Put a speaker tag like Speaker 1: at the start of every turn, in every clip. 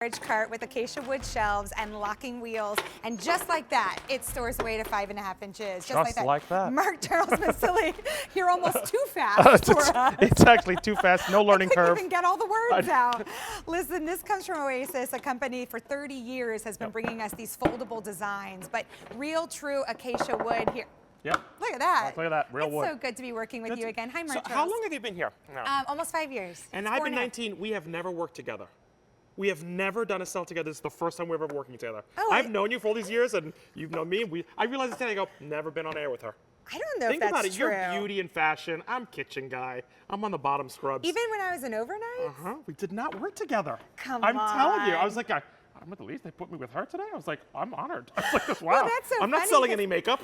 Speaker 1: cart with acacia wood shelves and locking wheels, and just like that, it stores away to 5.5 inches. Just
Speaker 2: like that.
Speaker 1: Mark Charles Masili, you're almost too fast for us.
Speaker 2: It's actually too fast, no learning
Speaker 1: I couldn't
Speaker 2: curve.
Speaker 1: even get all the words out. Listen, this comes from Oasis, a company for 30 years has been bringing us these foldable designs, but real true acacia wood here.
Speaker 2: Yep.
Speaker 1: Look at that.
Speaker 2: Look at that, real wood.
Speaker 1: It's so good to be working with you again. Hi, Mark
Speaker 2: So
Speaker 1: Charles.
Speaker 2: how long have you been here? No.
Speaker 1: Almost 5 years.
Speaker 2: And I've been 19. We have never worked together. We have never done a sell together. This is the first time we're ever working together.
Speaker 1: Oh,
Speaker 2: I've known you for all these years, and you've known me. I realized today, I go, never been on air with her.
Speaker 1: I don't know
Speaker 2: Think
Speaker 1: if that's
Speaker 2: about it.
Speaker 1: true.
Speaker 2: You're beauty and fashion. I'm kitchen guy. I'm on the bottom scrubs.
Speaker 1: Even when I was an overnight?
Speaker 2: We did not work together.
Speaker 1: Come
Speaker 2: I'm telling you. I
Speaker 1: on.
Speaker 2: was like, I'm at the least they put me with her today. I was like, I'm honored. I was like, wow.
Speaker 1: Well, that's so
Speaker 2: I'm not
Speaker 1: funny
Speaker 2: selling
Speaker 1: because-
Speaker 2: any makeup.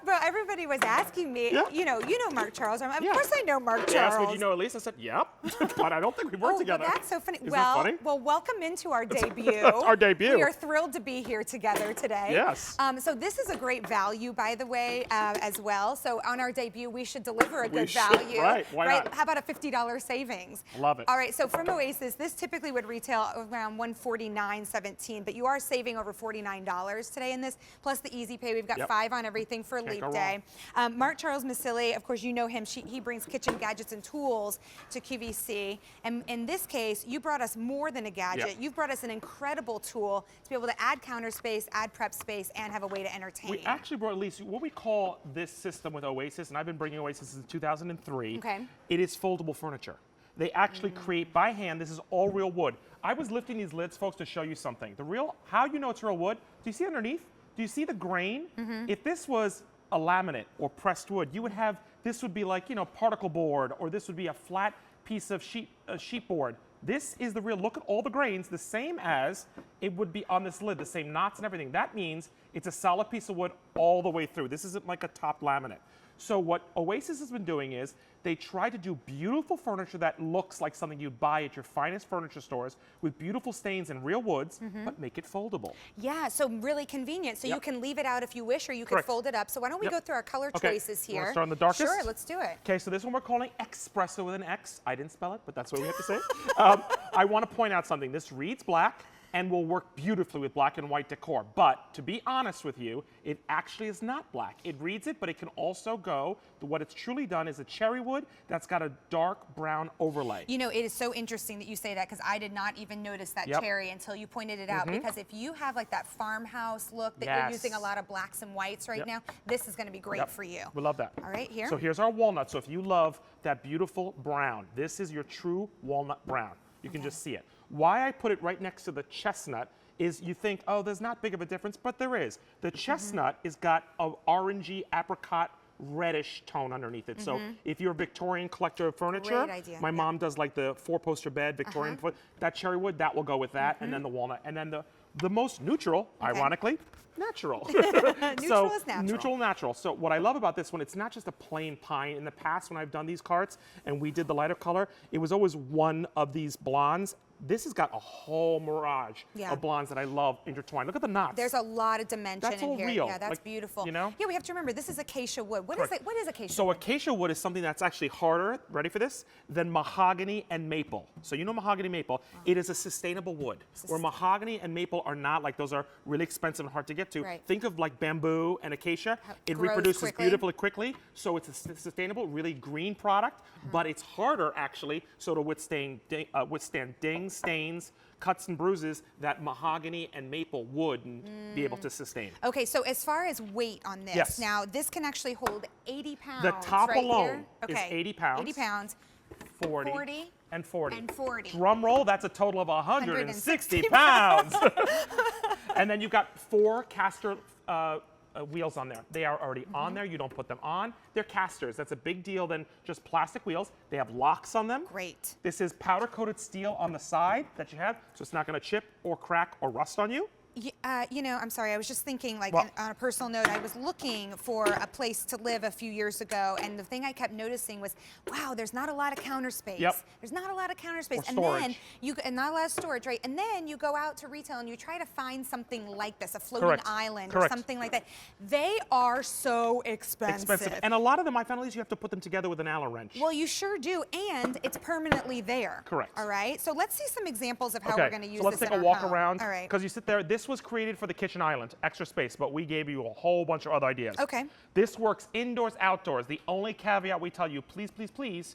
Speaker 1: But everybody was asking me,
Speaker 2: Yeah.
Speaker 1: you know Mark Charles. Of
Speaker 2: Yeah.
Speaker 1: course I know Mark
Speaker 2: They asked
Speaker 1: Charles.
Speaker 2: me, do you know Elise? I said, yep. But I don't think we worked together.
Speaker 1: Well, that's so funny.
Speaker 2: Isn't that funny?
Speaker 1: Well, welcome into our debut.
Speaker 2: Our debut.
Speaker 1: We are thrilled to be here together today.
Speaker 2: Yes.
Speaker 1: So this is a great value, by the way, as well. So on our debut, we should deliver a good
Speaker 2: should,
Speaker 1: value.
Speaker 2: right, why not?
Speaker 1: How about a $50 savings?
Speaker 2: Love it.
Speaker 1: All right, so from Oasis, this typically would retail around $149.17, but you are saving over $49 today in this, plus the easy pay. We've got 5 on everything for
Speaker 2: Can't
Speaker 1: Leap
Speaker 2: go
Speaker 1: Day. Mark Charles Masili, of course, you know him. He brings kitchen gadgets and tools to QVC. And in this case, you brought us more than a gadget.
Speaker 2: Yep.
Speaker 1: You've brought us an incredible tool to be able to add counter space, add prep space, and have a way to entertain.
Speaker 2: We actually brought, Elise, what we call this system with Oasis, and I've been bringing Oasis since 2003.
Speaker 1: Okay.
Speaker 2: It is foldable furniture. They actually create by hand. This is all real wood. I was lifting these lids, folks, to show you something. How you know it's real wood? Do you see underneath? Do you see the grain? If this was a laminate or pressed wood, you would have, this would be like, particle board, or this would be a flat piece of sheet board. This is the real, look at all the grains, the same as it would be on this lid, the same knots and everything. That means it's a solid piece of wood all the way through. This isn't like a top laminate. So what Oasis has been doing is they try to do beautiful furniture that looks like something you'd buy at your finest furniture stores with beautiful stains and real woods, but make it foldable.
Speaker 1: Yeah, so really convenient. So you can leave it out if you wish, or you can
Speaker 2: Correct.
Speaker 1: fold it up. So why don't we go through our color choices
Speaker 2: You wanna
Speaker 1: here?
Speaker 2: start on the darkest?
Speaker 1: Sure, let's do it.
Speaker 2: Okay, so this one we're calling Espresso with an X. I didn't spell it, but that's what we have to say. I want to point out something. This reads black and will work beautifully with black and white decor. But to be honest with you, it actually is not black. It reads it, but it can also go, what it's truly done is a cherry wood that's got a dark brown overlay.
Speaker 1: You know, it is so interesting that you say that, because I did not even notice that cherry until you pointed it out. Because if you have like that farmhouse look that you're using a lot of blacks and whites right now, this is going to be great for you.
Speaker 2: We love that.
Speaker 1: All right, here.
Speaker 2: So here's our walnut. So if you love that beautiful brown, this is your true walnut brown. You can just see it. Why I put it right next to the chestnut is you think, oh, there's not big of a difference, but there is. The chestnut has got an orangey apricot reddish tone underneath it. So if you're a Victorian collector of furniture, my mom does like the 4-poster bed, Victorian, that cherry wood, that will go with that, and then the walnut. And then the most neutral, ironically, natural.
Speaker 1: Neutral is natural.
Speaker 2: Neutral, natural. So what I love about this one, it's not just a plain pine. In the past, when I've done these carts and we did the lighter color, it was always one of these blondes. This has got a whole mirage of blondes that I love intertwined. Look at the knots.
Speaker 1: There's a lot of dimension
Speaker 2: That's
Speaker 1: in
Speaker 2: all
Speaker 1: here.
Speaker 2: real.
Speaker 1: Yeah, that's
Speaker 2: Like,
Speaker 1: beautiful.
Speaker 2: you know?
Speaker 1: Yeah, we have to remember, this is acacia wood. What is it? What is acacia
Speaker 2: So
Speaker 1: wood?
Speaker 2: acacia wood is something that's actually harder, ready for this, than mahogany and maple. So you know mahogany maple, it is a sustainable wood. Where mahogany and maple are not, like those are really expensive and hard to get to. Think of like bamboo and acacia. It reproduces beautifully quickly. So it's a sustainable, really green product, but it's harder actually, so to withstand dings, stains, cuts and bruises that mahogany and maple wouldn't be able to sustain.
Speaker 1: Okay, so as far as weight on this, now this can actually hold 80 pounds.
Speaker 2: The top
Speaker 1: right
Speaker 2: alone
Speaker 1: here.
Speaker 2: is 80 pounds.
Speaker 1: 80 pounds.
Speaker 2: 40 and 40.
Speaker 1: And 40.
Speaker 2: Drum roll, that's a total of 160 pounds. And then you've got 4 caster wheels on there. They are already on there. You don't put them on. They're casters. That's a big deal than just plastic wheels. They have locks on them.
Speaker 1: Great.
Speaker 2: This is powder coated steel on the side that you have, so it's not going to chip or crack or rust on you.
Speaker 1: You know, I'm sorry. I was just thinking, like, on a personal note, I was looking for a place to live a few years ago, and the thing I kept noticing was, wow, there's not a lot of counter space. There's not a lot of counter space, and then not a lot of storage, right? And then you go out to retail and you try to find something like this, a floating island or something like that. They are so expensive.
Speaker 2: And a lot of them, I found, at least you have to put them together with an Allen wrench.
Speaker 1: Well, you sure do, and it's permanently there.
Speaker 2: Correct.
Speaker 1: All right. So let's see some examples of how we're going to use
Speaker 2: this. So let's
Speaker 1: this
Speaker 2: take
Speaker 1: in
Speaker 2: a walk
Speaker 1: our home.
Speaker 2: around.
Speaker 1: All right.
Speaker 2: Because you sit there. This was created for the kitchen island, extra space, but we gave you a whole bunch of other ideas.
Speaker 1: Okay.
Speaker 2: This works indoors, outdoors. The only caveat we tell you, please, please, please,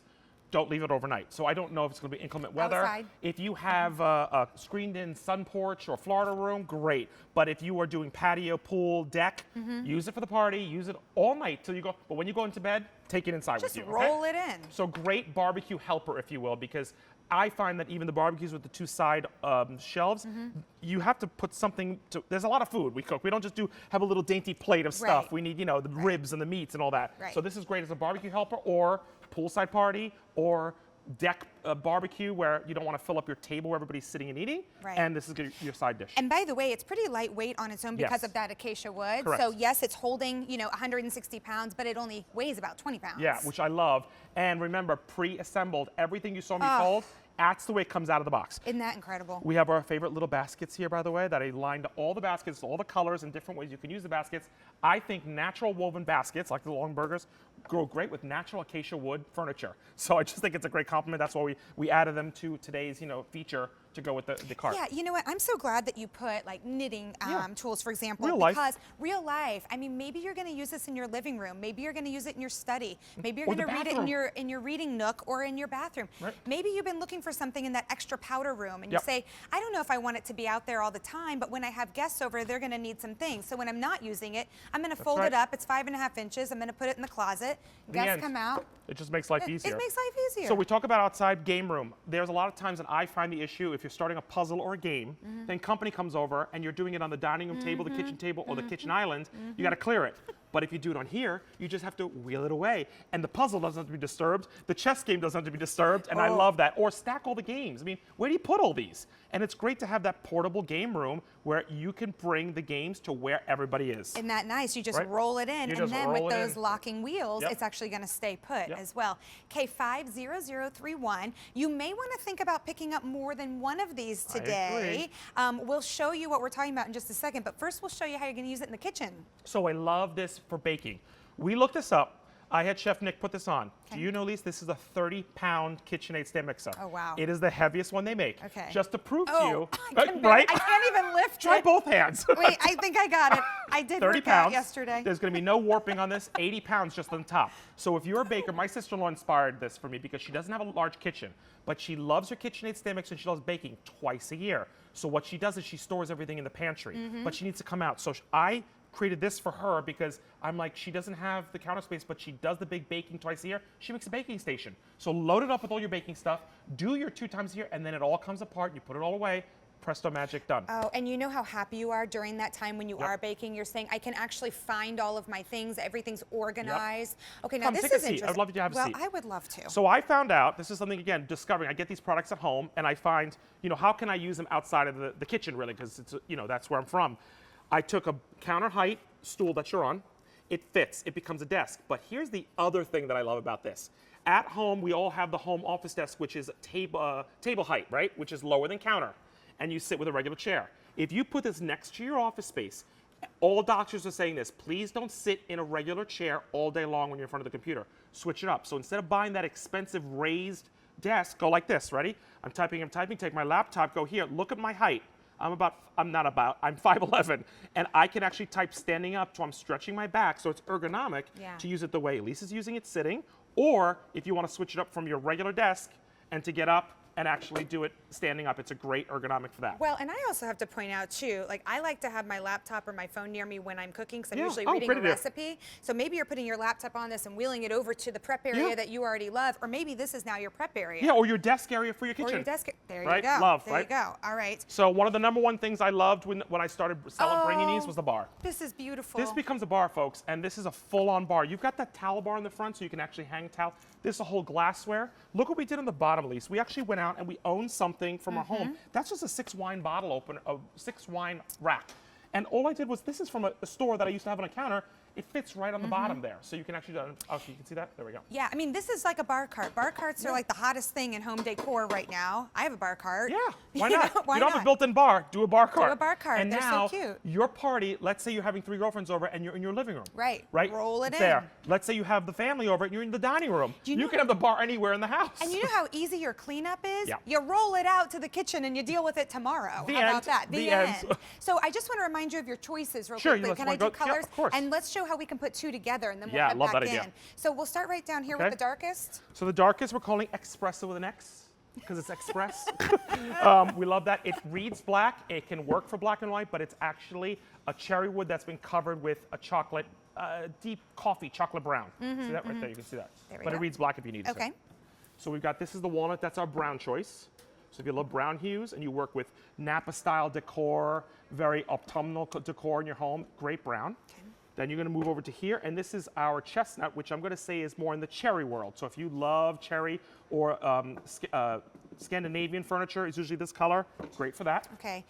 Speaker 2: don't leave it overnight. So I don't know if it's going to be inclement weather.
Speaker 1: Outside.
Speaker 2: If you have a screened-in sun porch or Florida room, great. But if you are doing patio, pool, deck, use it for the party. Use it all night till you go. But when you go into bed, take it inside with you.
Speaker 1: Just roll it in.
Speaker 2: So great barbecue helper, if you will, because I find that even the barbecues with the two side shelves, you have to put something to, there's a lot of food we cook. We don't just have a little dainty plate of stuff. We need, you know, the ribs and the meats and all that. So this is great as a barbecue helper or poolside party or deck barbecue where you don't want to fill up your table where everybody's sitting and eating. And this is your side dish.
Speaker 1: And by the way, it's pretty lightweight on its own because of that acacia wood. So yes, it's holding, you know, 160 pounds, but it only weighs about 20 pounds.
Speaker 2: Yeah, which I love. And remember, pre-assembled, everything you saw me fold, that's the way it comes out of the box.
Speaker 1: Isn't that incredible?
Speaker 2: We have our favorite little baskets here, by the way, that I lined all the baskets, all the colors and different ways you can use the baskets. I think natural woven baskets, like the long burgers, grow great with natural acacia wood furniture. So I just think it's a great compliment. That's why we added them to today's, you know, feature to go with the cart.
Speaker 1: Yeah, you know what? I'm so glad that you put like knitting tools, for example,
Speaker 2: because
Speaker 1: real life. I mean, maybe you're going to use this in your living room. Maybe you're going to use it in your study. Maybe you're going to read it in your reading nook or in your bathroom. Maybe you've been looking for something in that extra powder room, and you say, I don't know if I want it to be out there all the time, but when I have guests over, they're going to need some things. So when I'm not using it, I'm going to fold it up. It's 5.5 inches. I'm going to put it in the closet. Guests come out.
Speaker 2: It just makes life easier.
Speaker 1: It makes life easier.
Speaker 2: So we talk about outside game room. There's a lot of times that I find the issue if you're starting a puzzle or a game, then company comes over and you're doing it on the dining room table, the kitchen table, or the kitchen island, you got to clear it. But if you do it on here, you just have to wheel it away. And the puzzle doesn't have to be disturbed. The chess game doesn't have to be disturbed. And I love that. Or stack all the games. I mean, where do you put all these? And it's great to have that portable game room where you can bring the games to where everybody is.
Speaker 1: Isn't that nice? You just roll it in. And then with those locking wheels, it's actually going to stay put as well. K50031. You may want to think about picking up more than one of these today. We'll show you what we're talking about in just a second. But first, we'll show you how you're going to use it in the kitchen.
Speaker 2: So I love this for baking. We looked this up. I had Chef Nick put this on. Do you know, Lise, this is a 30-pound KitchenAid stand mixer.
Speaker 1: Oh, wow.
Speaker 2: It is the heaviest one they make.
Speaker 1: Okay.
Speaker 2: Just to prove to you,
Speaker 1: I can't even lift it.
Speaker 2: Try both hands.
Speaker 1: Wait, I think I got it. I did
Speaker 2: 30
Speaker 1: work
Speaker 2: pounds.
Speaker 1: out yesterday.
Speaker 2: There's going to be no warping on this. 80 pounds just on top. So if you're a baker, my sister-in-law inspired this for me because she doesn't have a large kitchen, but she loves her KitchenAid stand mixer and she loves baking twice a year. So what she does is she stores everything in the pantry, but she needs to come out. So I created this for her because I'm like, she doesn't have the counter space, but she does the big baking twice a year. She makes a baking station. So load it up with all your baking stuff, do your 2 times a year, and then it all comes apart. You put it all away. Presto magic, done.
Speaker 1: Oh, and you know how happy you are during that time when you are baking? You're saying, I can actually find all of my things. Everything's organized. Okay, now this is interesting.
Speaker 2: I'd love you to have a seat.
Speaker 1: Well, I would love to.
Speaker 2: So I found out, this is something, again, discovering. I get these products at home, and I find, you know, how can I use them outside of the kitchen, really, because, it's, you know, that's where I'm from. I took a counter height stool that you're on. It fits. It becomes a desk. But here's the other thing that I love about this. At home, we all have the home office desk, which is table height, right, which is lower than counter. And you sit with a regular chair. If you put this next to your office space, all doctors are saying this, please don't sit in a regular chair all day long when you're in front of the computer. Switch it up. So instead of buying that expensive raised desk, go like this, ready? I'm typing, take my laptop, go here, look at my height. I'm 5'11", and I can actually type standing up, so I'm stretching my back, so it's ergonomic to use it the way Lisa's using it sitting, or if you want to switch it up from your regular desk and to get up and actually do it standing up. It's a great ergonomic for that.
Speaker 1: Well, and I also have to point out too, like I like to have my laptop or my phone near me when I'm cooking because I'm usually reading a recipe. So maybe you're putting your laptop on this and wheeling it over to the prep area that you already love, or maybe this is now your prep area.
Speaker 2: Yeah, or your desk area for your kitchen.
Speaker 1: Or your desk, there
Speaker 2: right?
Speaker 1: you go.
Speaker 2: Love,
Speaker 1: there
Speaker 2: right?
Speaker 1: you go, all right.
Speaker 2: So one of the #1 things I loved when I started bringing these was the bar.
Speaker 1: This is beautiful.
Speaker 2: This becomes a bar, folks, and this is a full-on bar. You've got that towel bar in the front so you can actually hang towel. This is a whole glassware. Look what we did on the bottom, Lise. We actually went out and we own something from our home. That's just a 6-wine bottle opener, a 6-wine rack. And all I did was, this is from a store that I used to have on a counter. It fits right on the bottom there. So you can actually, oh, you can see that? There we go.
Speaker 1: Yeah, I mean, this is like a bar cart. Bar carts are like the hottest thing in home decor right now. I have a bar cart.
Speaker 2: Yeah, why not?
Speaker 1: Why
Speaker 2: you don't have a built-in bar, do a bar cart.
Speaker 1: Do a bar cart,
Speaker 2: and
Speaker 1: they're
Speaker 2: now,
Speaker 1: so cute.
Speaker 2: your party, let's say you're having 3 girlfriends over and you're in your living room.
Speaker 1: Right,
Speaker 2: Right?
Speaker 1: roll it
Speaker 2: It's
Speaker 1: in.
Speaker 2: there. Let's say you have the family over and you're in the dining room. You can have the bar anywhere in the house.
Speaker 1: And you know how easy your cleanup is?
Speaker 2: Yeah.
Speaker 1: You roll it out to the kitchen and you deal with it tomorrow.
Speaker 2: The
Speaker 1: How about
Speaker 2: end.
Speaker 1: that?
Speaker 2: The end.
Speaker 1: So I just want to remind you of your choices real
Speaker 2: Sure,
Speaker 1: quickly.
Speaker 2: let's
Speaker 1: Can
Speaker 2: wanna
Speaker 1: I do
Speaker 2: go- yeah,
Speaker 1: colors?
Speaker 2: of course.
Speaker 1: And let's show how we can put 2 together and then we'll
Speaker 2: Yeah,
Speaker 1: head
Speaker 2: love
Speaker 1: back
Speaker 2: that idea.
Speaker 1: in. So we'll start right down here
Speaker 2: Okay.
Speaker 1: with the darkest.
Speaker 2: So the darkest we're calling espresso with an X because it's express. We love that. It reads black. It can work for black and white, but it's actually a cherry wood that's been covered with a chocolate, deep coffee, chocolate brown. See that right there? You can see that.
Speaker 1: There we
Speaker 2: But
Speaker 1: go.
Speaker 2: it reads black if you need it.
Speaker 1: Okay.
Speaker 2: So we've got, this is the walnut. That's our brown choice. So if you love brown hues and you work with Napa-style decor, very autumnal decor in your home, great brown.
Speaker 1: Okay.
Speaker 2: Then you're going to move over to here, and this is our chestnut, which I'm going to say is more in the cherry world. So if you love cherry or Scandinavian furniture, it's usually this color. Great for that.
Speaker 1: Okay.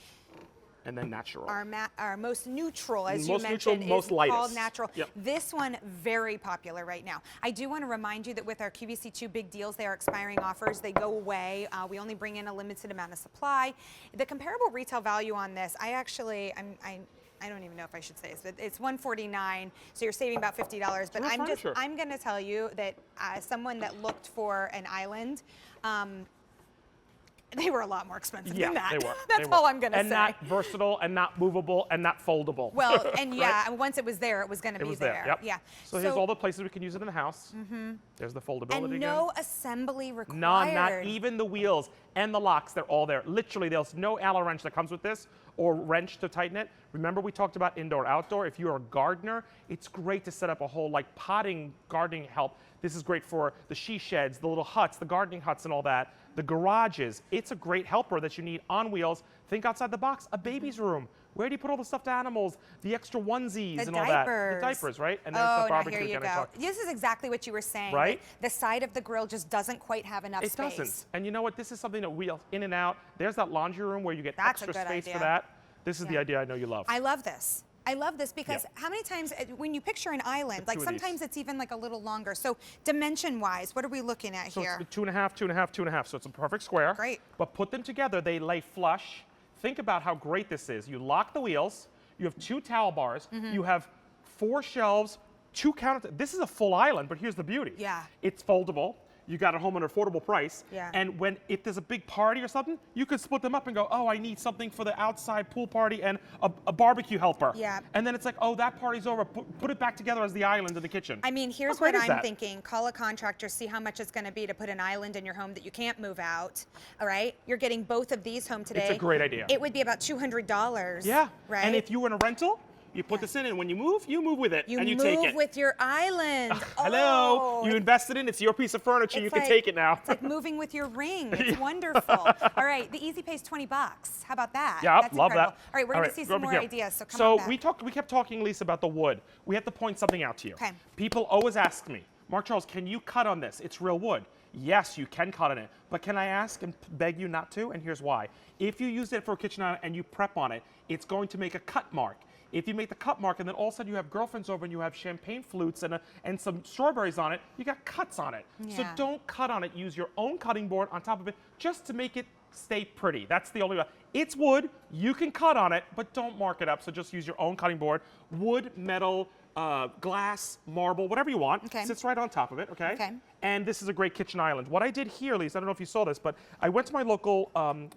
Speaker 2: And then natural.
Speaker 1: Our most neutral, as
Speaker 2: Most
Speaker 1: you
Speaker 2: neutral,
Speaker 1: mentioned,
Speaker 2: most
Speaker 1: is
Speaker 2: lightest.
Speaker 1: called natural.
Speaker 2: Yep.
Speaker 1: This one, very popular right now. I do want to remind you that with our QVC 2 big deals, they are expiring offers. They go away. We only bring in a limited amount of supply. The comparable retail value on this, I don't even know if I should say this, but it's $149, so you're saving about $50. But I'm going to tell you that someone that looked for an island, they were a lot more expensive than that.
Speaker 2: They were.
Speaker 1: That's all I'm going to say.
Speaker 2: And not versatile, and not movable, and not foldable.
Speaker 1: Well, and yeah,
Speaker 2: Right?
Speaker 1: once it was there, it was going to
Speaker 2: It
Speaker 1: be
Speaker 2: was
Speaker 1: there.
Speaker 2: Yep.
Speaker 1: Yeah.
Speaker 2: So here's all the places we can use it in the house. There's the foldability
Speaker 1: and
Speaker 2: again.
Speaker 1: no assembly required.
Speaker 2: None, not even the wheels and the locks. They're all there. Literally, there's no Allen wrench that comes with this or wrench to tighten it. Remember, we talked about indoor, outdoor. If you're a gardener, it's great to set up a whole like potting, gardening help. This is great for the she sheds, the little huts, the gardening huts and all that. The garages, it's a great helper that you need on wheels. Think outside the box, a baby's room. Where do you put all the stuffed animals, the extra onesies and all that? The diapers, right? And there's the barbecue.
Speaker 1: Now here you go. This is exactly what you were saying.
Speaker 2: Right?
Speaker 1: The side of the grill just doesn't quite have enough space.
Speaker 2: It doesn't. And you know what? This is something that wheels in and out. There's that laundry room where you get
Speaker 1: That's a
Speaker 2: extra
Speaker 1: good
Speaker 2: space
Speaker 1: idea.
Speaker 2: for that. This is the idea I know you love.
Speaker 1: I love this. I love this because how many times when you picture an island, like sometimes it's even like a little longer. So dimension-wise, what are we looking at here?
Speaker 2: So it's 2.5, 2.5, 2.5. So it's a perfect square.
Speaker 1: Great.
Speaker 2: But put them together, they lay flush. Think about how great this is. You lock the wheels. You have 2 towel bars. You have 4 shelves, 2 counters. This is a full island, but here's the beauty.
Speaker 1: Yeah.
Speaker 2: It's foldable. You got it home at an affordable price.
Speaker 1: Yeah.
Speaker 2: And if there's a big party or something, you could split them up and go, oh, I need something for the outside pool party and a barbecue helper.
Speaker 1: Yeah.
Speaker 2: And then it's like, oh, that party's over. Put it back together as the island in the kitchen.
Speaker 1: I mean, here's what I'm thinking. Call a contractor, see how much it's going to be to put an island in your home that you can't move out. All right? You're getting both of these home today.
Speaker 2: It's a great idea.
Speaker 1: It would be about $200.
Speaker 2: Yeah.
Speaker 1: Right?
Speaker 2: And if you were in a rental, you put this in, and when you move with it, and you take it.
Speaker 1: move with your island.
Speaker 2: Hello, you invested in it. It's your piece of furniture. You can take it now.
Speaker 1: It's like moving with your ring. It's wonderful. All right, the easy pay is $20. How about that?
Speaker 2: Yeah,
Speaker 1: That's
Speaker 2: love
Speaker 1: incredible.
Speaker 2: that.
Speaker 1: All right, we're going to see some more ideas. So come on back.
Speaker 2: We kept talking, Lisa, about the wood. We have to point something out to you.
Speaker 1: Okay.
Speaker 2: People always ask me, Mark Charles, can you cut on this? It's real wood. Yes, you can cut on it, but can I ask and beg you not to? And here's why. If you use it for a kitchen island and you prep on it, it's going to make a cut mark. If you make the cut mark and then all of a sudden you have girlfriends over and you have champagne flutes and some strawberries on it, you got cuts on it.
Speaker 1: Yeah.
Speaker 2: So don't cut on it. Use your own cutting board on top of it just to make it stay pretty. That's the only way. It's wood. You can cut on it, but don't mark it up. So just use your own cutting board. Wood, metal, glass, marble, whatever you want.
Speaker 1: Okay.
Speaker 2: Sits right on top of it, okay?
Speaker 1: Okay.
Speaker 2: And this is a great kitchen island. What I did here, Lisa, I don't know if you saw this, but I went to my local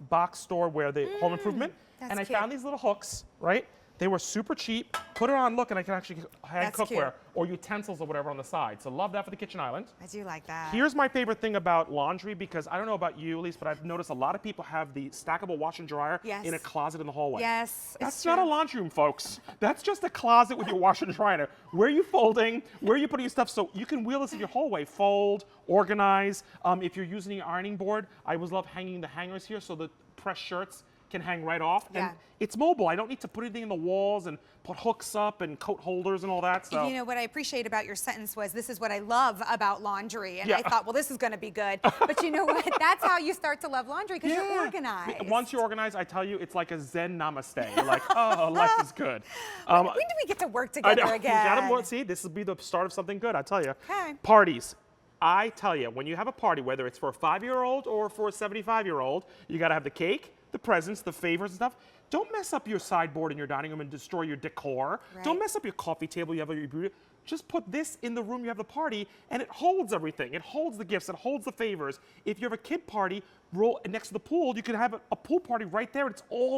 Speaker 2: box store where the home improvement, and I found these little hooks, right? They were super cheap. Put it on, look, and I can actually hang cookware or utensils or whatever on the side. So love that for the kitchen island.
Speaker 1: I do like that.
Speaker 2: Here's my favorite thing about laundry, because I don't know about you, Elise, but I've noticed a lot of people have the stackable washer and dryer in a closet in the hallway.
Speaker 1: Yes,
Speaker 2: That's not a laundry room, folks. That's just a closet with your washer and dryer. Where are you folding? Where are you putting your stuff? So you can wheel this in your hallway. Fold, organize. If you're using your ironing board, I always love hanging the hangers here so the pressed shirts can hang right off.
Speaker 1: Yeah.
Speaker 2: And it's mobile. I don't need to put anything in the walls and put hooks up and coat holders and all that. So.
Speaker 1: You know, what I appreciate about your sentence was, this is what I love about laundry. And I thought, well, this is going to be good. But you know what? That's how you start to love laundry, because you're organized.
Speaker 2: Once you're organized, I tell you, it's like a Zen namaste. You're like, oh, life is good.
Speaker 1: When do we get to work together again?
Speaker 2: See, this will be the start of something good, I tell you.
Speaker 1: Okay.
Speaker 2: Parties. I tell you, when you have a party, whether it's for a 5-year-old or for a 75-year-old, you got to have the cake, the presents, the favors and stuff. Don't mess up your sideboard in your dining room and destroy your decor.
Speaker 1: Right. Don't
Speaker 2: Don't mess up your coffee table you have your beauty. Just put this in the room you have the party, and it holds everything. It holds the gifts. It holds the favors. If you have a kid party, roll next to the pool, you can have a pool party right there. It's all